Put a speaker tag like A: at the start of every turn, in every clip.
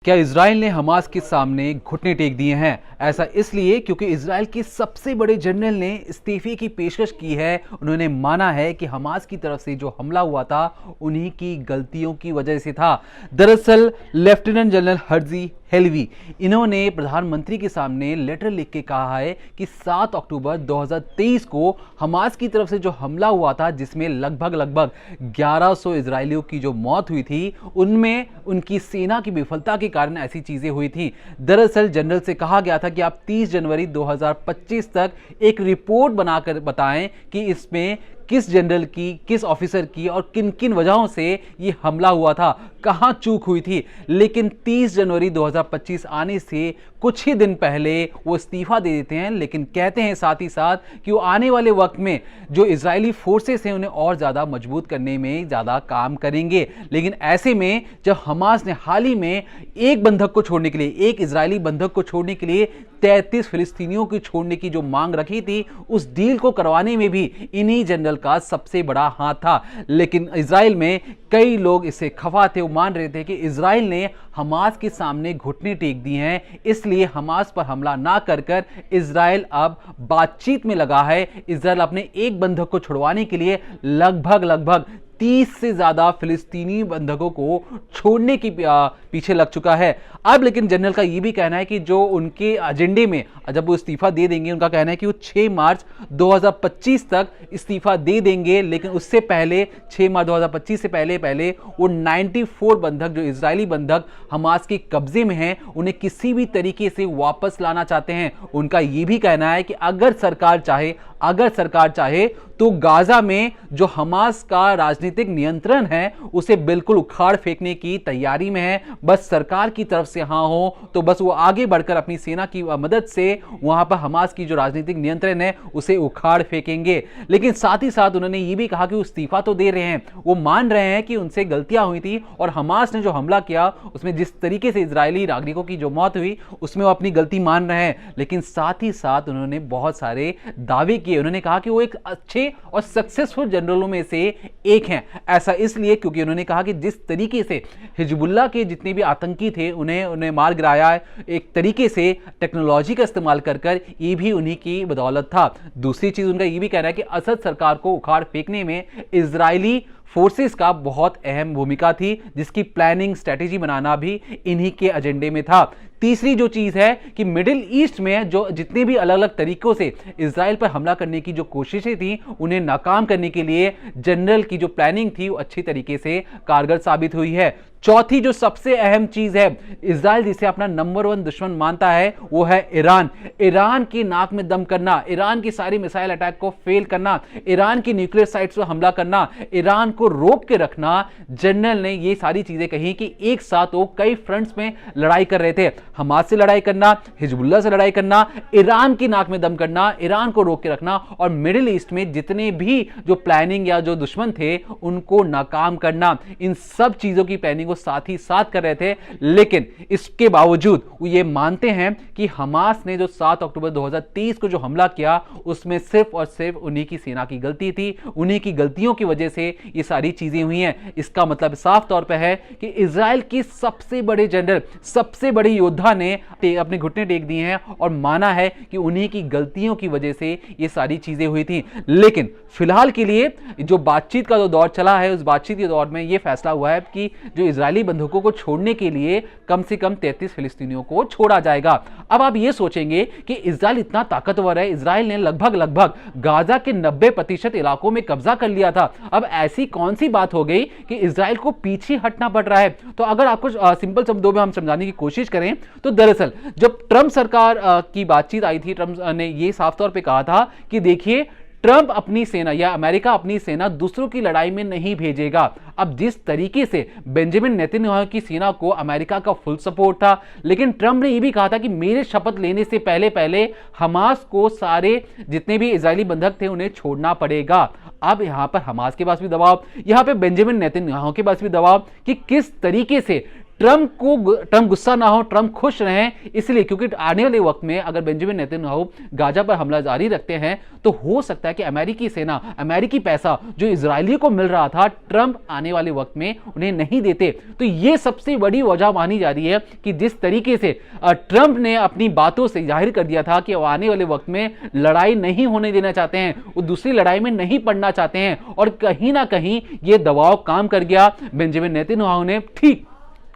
A: क्या इजराइल ने हमास के सामने घुटने टेक दिए हैं? ऐसा इसलिए क्योंकि इजराइल के सबसे बड़े जनरल ने इस्तीफे की पेशकश की है। उन्होंने माना है कि हमास की तरफ से जो हमला हुआ था उन्हीं की गलतियों की वजह से था। दरअसल लेफ्टिनेंट जनरल हर्जी हेलवी इन्होंने प्रधानमंत्री के सामने लेटर लिख के कहा है कि 7 अक्टूबर 2023 को हमास की तरफ से जो हमला हुआ था, जिसमें लगभग 1100 इजरायलियों की जो मौत हुई थी, उनमें उनकी सेना की विफलता के कारण ऐसी चीजें हुई थी। दरअसल जनरल से कहा गया था कि आप 30 जनवरी 2025 तक एक रिपोर्ट बनाकर बताएं कि इसमें किस जनरल की, किस ऑफिसर की और किन किन वजहों से ये हमला हुआ था, कहां चूक हुई थी। लेकिन 30 जनवरी 2025 आने से कुछ ही दिन पहले वो इस्तीफा दे देते हैं, लेकिन कहते हैं साथ ही साथ कि वो आने वाले वक्त में जो इजरायली फोर्सेस हैं उन्हें और ज्यादा मजबूत करने में ज्यादा काम करेंगे। लेकिन ऐसे में जब हमास ने हाल ही में एक बंधक को छोड़ने के लिए, एक इजरायली बंधक को छोड़ने के लिए 33 फिलिस्तीनियों को छोड़ने की जो मांग रखी थी, उस डील को करवाने में भी इन्हीं जनरल का सबसे बड़ा हाथ था। लेकिन इजराइल में कई लोग इससे खफा थे। वो मान रहे थे कि इजराइल ने हमास के सामने घुटने टेक दिए हैं, इसलिए हमास पर हमला ना कर इजराइल अब बातचीत में लगा है। इजराइल अपने एक बंधक को छुड़वाने के लिए लगभग 30 से ज्यादा फिलिस्तीनी बंधकों को छोड़ने की पीछे लग चुका है। अब लेकिन जनरल का यह भी कहना है कि जो उनके एजेंडे में जब वो इस्तीफा दे देंगे, उनका कहना है कि वो 6 मार्च 2025 तक इस्तीफा दे देंगे। लेकिन उससे पहले 6 मार्च 2025 से पहले वो 94 बंधक, जो इजरायली बंधक हमास के कब्जे में हैं, उन्हें किसी भी तरीके से वापस लाना चाहते हैं। उनका यह भी कहना है कि अगर सरकार चाहे तो गाजा में जो हमास का राजनीतिक नियंत्रण है उसे बिल्कुल उखाड़ फेंकने की तैयारी में है। बस सरकार की तरफ से हां हो तो बस वो आगे बढ़कर अपनी सेना की मदद से वहां पर हमास की जो राजनीतिक नियंत्रण है उसे उखाड़ फेंकेंगे। लेकिन साथ ही साथ उन्होंने ये भी कहा कि वो इस्तीफा तो दे रहे हैं, वो मान रहे हैं कि उनसे गलतियां हुई थी और हमास ने जो हमला किया उसमें जिस तरीके से इजरायली नागरिकों की जो मौत हुई उसमें वो अपनी गलती मान रहे हैं। लेकिन साथ ही साथ उन्होंने बहुत सारे दावे किए। उन्होंने कहा कि वो एक अच्छे और सक्सेसफुल जनरलों में से एक हैं। ऐसा इसलिए क्योंकि उन्होंने कहा कि जिस तरीके से हिजबुल्लाह के जितने भी आतंकी थे उन्हें मार गिराया है, एक तरीके से टेक्नोलॉजी का इस्तेमाल कर ये भी उन्हीं की बदौलत था। दूसरी चीज उनका ये भी कहना है कि असद सरकार को उखाड़ फेंकने में इजरायली फोर्सेस का बहुत अहम भूमिका थी, जिसकी प्लानिंग, स्ट्रेटेजी बनाना भी इन्हीं के एजेंडे में था। तीसरी जो चीज है कि मिडिल ईस्ट में जो जितने भी अलग अलग तरीकों से इजराइल पर हमला करने की जो कोशिशें थी उन्हें नाकाम करने के लिए जनरल की जो प्लानिंग थी वो अच्छी तरीके से कारगर साबित हुई है। चौथी जो सबसे अहम चीज है, इजराइल जिसे अपना नंबर 1 दुश्मन मानता है, वो है ईरान की नाक में दम करना, ईरान की सारी मिसाइल अटैक को फेल करना, ईरान की न्यूक्लियर साइट्स पर हमला करना, ईरान को रोक के रखना। जनरल ने ये सारी चीजें कही कि एक साथ वो कई फ्रंट्स में लड़ाई कर रहे थे। हमास से लड़ाई करना, हिजबुल्लाह से लड़ाई करना, ईरान की नाक में दम करना, ईरान को रोक के रखना और मिडिल ईस्ट में जितने भी जो प्लानिंग या जो दुश्मन थे उनको नाकाम करना। इन सब चीजों की प्लानिंग साथ ही साथ कर रहे थे। लेकिन इसके बावजूद वो ये मानते हैं कि हमास ने जो 7 अक्टूबर 2023 को जो हमला किया उसमें सिर्फ और सिर्फ उन्हीं की सेना की गलती थी, उन्हीं की गलतियों की वजह से ये सारी चीजें हुई हैं। इसका मतलब साफ तौर पर है कि इजराइल की सबसे बड़े जनरल, सबसे बड़े योद्धा ने अपने घुटने टेक दिए हैं और माना है कि उन्हीं की गलतियों की वजह से ये सारी चीजें हुई थी। लेकिन फिलहाल के लिए जो बातचीत का जो दौर चला है, उस बातचीत के दौर में यह फैसला हुआ है कि जो इजरायली बंधकों को छोड़ने के लिए कम से कम 33 फिलिस्तीनियों को छोड़ा जाएगा। अब आप ये सोचेंगे कि इजराइल इतना ताकतवर है, इजराइल ने लगभग गाजा के 90% इलाकों में कब्जा कर लिया था। अब ऐसी कौन सी बात हो गई कि इजराइल को पीछे हटना पड़ रहा है? तो अगर आपको सिंपल शब्दों में हम समझाने की कोशिश करें तो दरअसल जब ट्रंप सरकार की बातचीत आई थी, ट्रंप ने यह साफ तौर पर कहा था कि देखिए, ट्रंप अपनी सेना या अमेरिका अपनी सेना दूसरों की लड़ाई में नहीं भेजेगा। अब जिस तरीके से बेंजामिन नेतन्याहू की सेना को अमेरिका का फुल सपोर्ट था, लेकिन ट्रंप ने यह भी कहा था कि मेरे शपथ लेने से पहले हमास को सारे जितने भी इजरायली बंधक थे उन्हें छोड़ना पड़ेगा। अब यहां पर हमास के पास भी दबाव, यहां पर बेंजामिन नेतन्याहू के पास भी दबाव कि किस तरीके से ट्रंप गुस्सा ना हो, ट्रंप खुश रहें, इसलिए क्योंकि आने वाले वक्त में अगर बेंजामिन नेतन्याहू गाजा पर हमला जारी रखते हैं तो हो सकता है कि अमेरिकी सेना, अमेरिकी पैसा जो इजरायलियों को मिल रहा था, ट्रंप आने वाले वक्त में उन्हें नहीं देते। तो यह सबसे बड़ी वजह मानी जा रही है कि जिस तरीके से ट्रंप ने अपनी बातों से जाहिर कर दिया था कि वो आने वाले वक्त में लड़ाई नहीं होने देना चाहते हैं, वो दूसरी लड़ाई में नहीं पड़ना चाहते हैं, और कहीं ना कहीं यह दबाव काम कर गया। बेंजामिन नेतन्याहू ने ठीक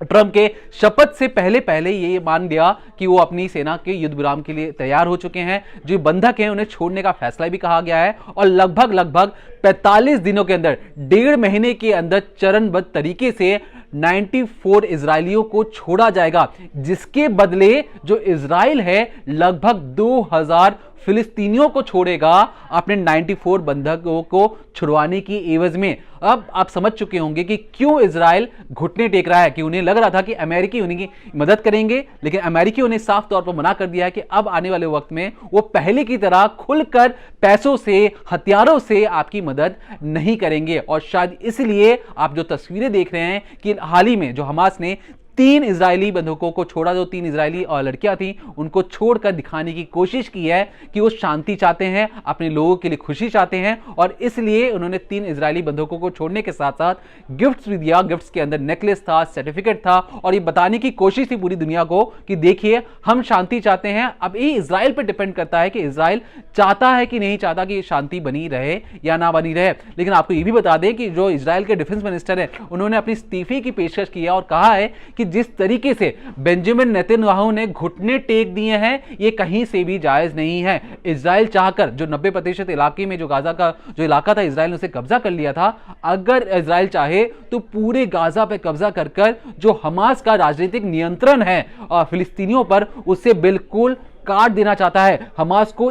A: ट्रंप के शपथ से पहले ये मान लिया कि वो अपनी सेना के युद्ध विराम के लिए तैयार हो चुके हैं। जो बंधक हैं उन्हें छोड़ने का फैसला भी कहा गया है, और लगभग 45 दिनों के अंदर, 1.5 महीने के अंदर चरणबद्ध तरीके से 94 इजरायलियों को छोड़ा जाएगा, जिसके बदले जो इजराइल है लगभग 2000 फिलिस्तीनियों को छोड़ेगा अपने 94 बंधकों को छुड़वाने की एवज में। अब आप समझ चुके होंगे कि क्यों इजराइल घुटने टेक रहा है, कि उन्हें लग रहा था कि अमेरिकी उनकी मदद करेंगे, लेकिन अमेरिकी उन्हें साफ तौर पर मना कर दिया है कि अब आने वाले वक्त में वो पहले की तरह खुलकर पैसों से, हथियारों से आपकी मदद नहीं करेंगे। और शायद इसलिए आप जो तस्वीरें देख रहे हैं कि हाल ही में जो हमास ने 3 इजरायली बंधकों को छोड़ा, जो 3 इजरायली और लड़कियां थी, उनको छोड़कर दिखाने की कोशिश की है कि वो शांति चाहते हैं, अपने लोगों के लिए खुशी चाहते हैं, और इसलिए उन्होंने 3 इजरायली बंधकों को छोड़ने के साथ साथ गिफ्ट्स भी दिया। गिफ्ट्स के अंदर नेकलेस था, सर्टिफिकेट था, और ये बताने की कोशिश थी पूरी दुनिया को कि देखिए हम शांति चाहते हैं। अब ये इजराइल पर डिपेंड करता है कि इजराइल चाहता है कि नहीं चाहता कि शांति बनी रहे या ना बनी रहे। लेकिन आपको ये भी बता दें कि जो इजराइल के डिफेंस मिनिस्टर है, उन्होंने अपनी इस्तीफे की पेशकश की है और कहा है कि जिस तरीके से बेंजामिन नेतन्याहू ने घुटने टेक दिए हैं, ये कहीं से भी जायज नहीं है। इजराइल चाहकर जो 90% इलाके में जो गाजा का जो इलाका था, इजराइल ने उसे कब्जा कर लिया था। अगर इजराइल चाहे तो पूरे गाजा पे कब्जा कर जो हमास का राजनीतिक नियंत्रण है फिलिस्तीनियों पर, उससे बिल्कुल काट देना चाहता है, हमास को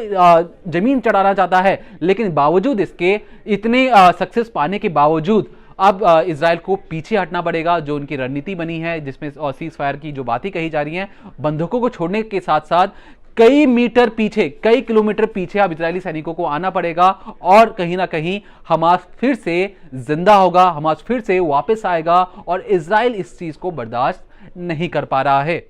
A: जमीन चढ़ाना चाहता है। लेकिन बावजूद इसके, इतने सक्सेस पाने के बावजूद अब इजराइल को पीछे हटना पड़ेगा। जो उनकी रणनीति बनी है, जिसमें सीज फायर की जो बातें कही जा रही हैं, बंधकों को छोड़ने के साथ साथ कई मीटर पीछे, कई किलोमीटर पीछे अब इजरायली सैनिकों को आना पड़ेगा, और कहीं ना कहीं हमास फिर से जिंदा होगा, हमास फिर से वापस आएगा, और इजराइल इस चीज को बर्दाश्त नहीं कर पा रहा है।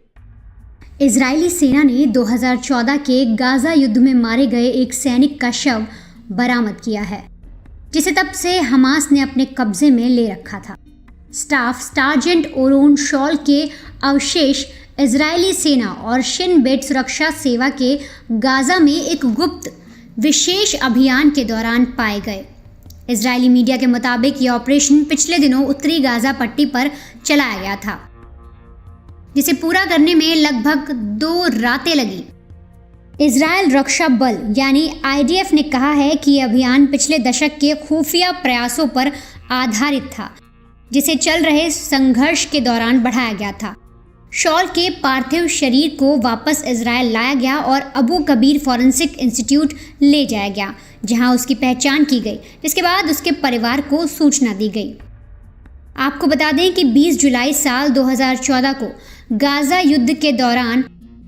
B: इजरायली सेना ने 2014 के गाजा युद्ध में मारे गए एक सैनिक का शव बरामद किया है, जिसे तब से हमास ने अपने कब्जे में ले रखा था। स्टाफ सार्जेंट ओरोन शॉल के अवशेष इजरायली सेना और शिन बेट सुरक्षा सेवा के गाजा में एक गुप्त विशेष अभियान के दौरान पाए गए। इजरायली मीडिया के मुताबिक यह ऑपरेशन पिछले दिनों उत्तरी गाजा पट्टी पर चलाया गया था, जिसे पूरा करने में लगभग 2 रातें लगी। इजरायल रक्षा बल यानी IDF ने कहा है कि यह अभियान पिछले दशक के खुफिया प्रयासों पर आधारित था, जिसे चल रहे संघर्ष के दौरान बढ़ाया गया था। शॉल के पार्थिव शरीर को वापस इजरायल लाया गया और अबू कबीर फॉरेंसिक इंस्टीट्यूट ले जाया गया, जहां उसकी पहचान की गई, जिसके बाद उसके परिवार को सूचना दी गई। आपको बता दें कि 20 जुलाई साल 2014 को गाजा युद्ध के दौरान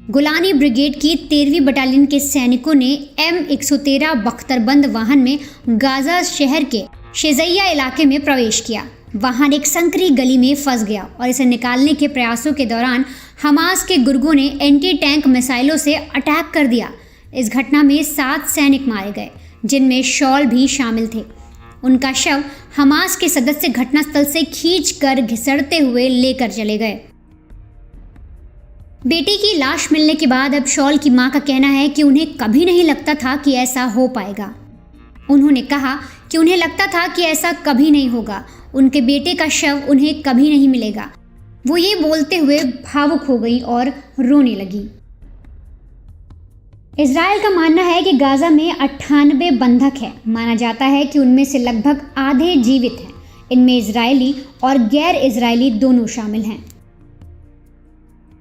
B: गुलानी ब्रिगेड की 13वीं बटालियन के सैनिकों ने M113 बख्तरबंद वाहन में गाजा शहर के शेजैया इलाके में प्रवेश किया। वाहन एक संकरी गली में फंस गया और इसे निकालने के प्रयासों के दौरान हमास के गुर्गों ने एंटी टैंक मिसाइलों से अटैक कर दिया। इस घटना में 7 सैनिक मारे गए, जिनमें शॉल भी शामिल थे। उनका शव हमास के सदस्य घटनास्थल से खींचकर घिसड़ते हुए लेकर चले गए। बेटी की लाश मिलने के बाद अब शॉल की मां का कहना है कि उन्हें कभी नहीं लगता था कि ऐसा हो पाएगा। उन्होंने कहा कि उन्हें लगता था कि ऐसा कभी नहीं होगा, उनके बेटे का शव उन्हें कभी नहीं मिलेगा। वो ये बोलते हुए भावुक हो गई और रोने लगी। इजराइल का मानना है कि गाजा में 98 बंधक हैं। माना जाता है कि उनमें से लगभग आधे जीवित हैं। इनमें इजरायली और गैर इजरायली दोनों शामिल हैं।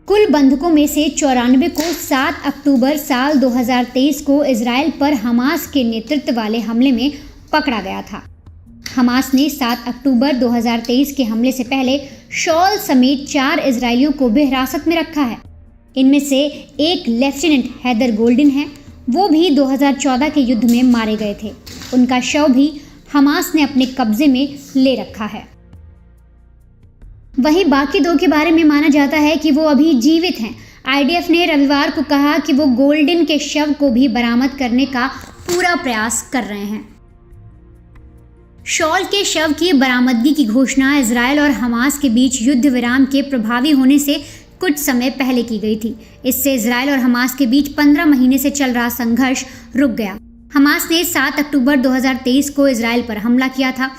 B: कुल बंधकों में से 94 को 7 अक्टूबर साल 2023 को इजराइल पर हमास के नेतृत्व वाले हमले में पकड़ा गया था। हमास ने 7 अक्टूबर 2023 के हमले से पहले शॉल समेत 4 इजरायलियों को भी हिरासत में रखा है। इनमें से एक लेफ्टिनेंट हैदर गोल्डन है, वो भी 2014 के युद्ध में मारे गए थे। उनका शव भी हमास ने अपने कब्जे में ले रखा है। वहीं बाकी 2 के बारे में माना जाता है कि वो अभी जीवित हैं। आईडीएफ ने रविवार को कहा कि वो गोल्डन के शव को भी बरामद करने का पूरा प्रयास कर रहे हैं। शॉल के शव की बरामदगी की घोषणा इजरायल और हमास के बीच युद्ध विराम के प्रभावी होने से कुछ समय पहले की गई थी। इससे इजरायल और हमास के बीच 15 महीने से चल रहा संघर्ष रुक गया। हमास ने 7 अक्टूबर 2023 को इजरायल पर हमला किया था,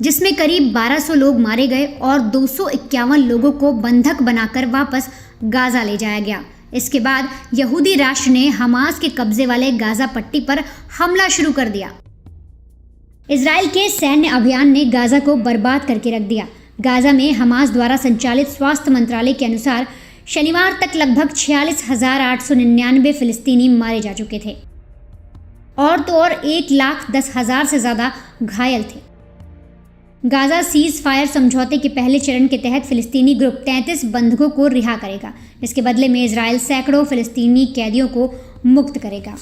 B: जिसमें करीब 1200 लोग मारे गए और 251 लोगों को बंधक बनाकर वापस गाजा ले जाया गया। इसके बाद यहूदी राष्ट्र ने हमास के कब्जे वाले गाजा पट्टी पर हमला शुरू कर दिया। इजराइल के सैन्य अभियान ने गाजा को बर्बाद करके रख दिया। गाजा में हमास द्वारा संचालित स्वास्थ्य मंत्रालय के अनुसार शनिवार तक लगभग 46,899 फिलिस्तीनी मारे जा चुके थे और तो और 1,10,000 से ज़्यादा घायल थे। गाजा सीज फायर समझौते के पहले चरण के तहत फिलिस्तीनी ग्रुप 33 बंधकों को रिहा करेगा। इसके बदले में इजराइल सैकड़ों फिलिस्तीनी कैदियों को मुक्त करेगा।